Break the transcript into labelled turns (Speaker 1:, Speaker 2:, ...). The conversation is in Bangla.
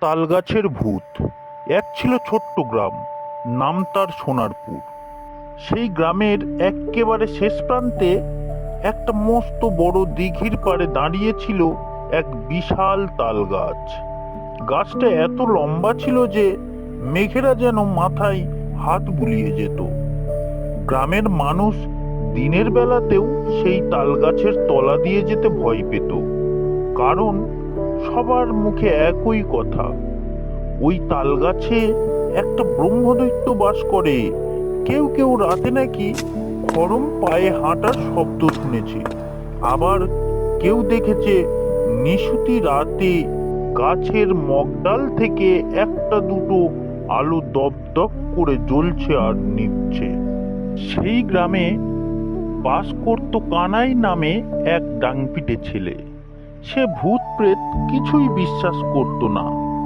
Speaker 1: তালগাছের ভূত। এক ছিল ছোট্ট গ্রাম, নাম তার সোনারপুর। সেই গ্রামের এক্কেবারে শেষ প্রান্তে একটা মস্ত বড় দিঘির পাড়ে দাঁড়িয়েছিল এক বিশাল তাল গাছ। গাছটা এত লম্বা ছিল যে মেঘেরা যেন মাথায় হাত বুলিয়ে যেত। গ্রামের মানুষ দিনের বেলাতেও সেই তাল গাছের তলা দিয়ে যেতে ভয় পেত, কারণ সবার মুখে একই কথা, ওই তাল গাছে একটা ব্রহ্মদৈত্য বাস করে। কেউ কেউ রাতে নাকি খড়ম পায়ে হাঁটার শব্দ শুনেছে, আবার কেউ দেখেছে নিশুতি রাতে গাছের মগডাল থেকে একটা দুটো আলো দপদপ করে জ্বলছে আর নিভছে। সেই গ্রামে বাস করত কানাই নামে এক ডাংপিটে ছেলে। সে ভূত প্রেত কিছুই বিশ্বাস করত না,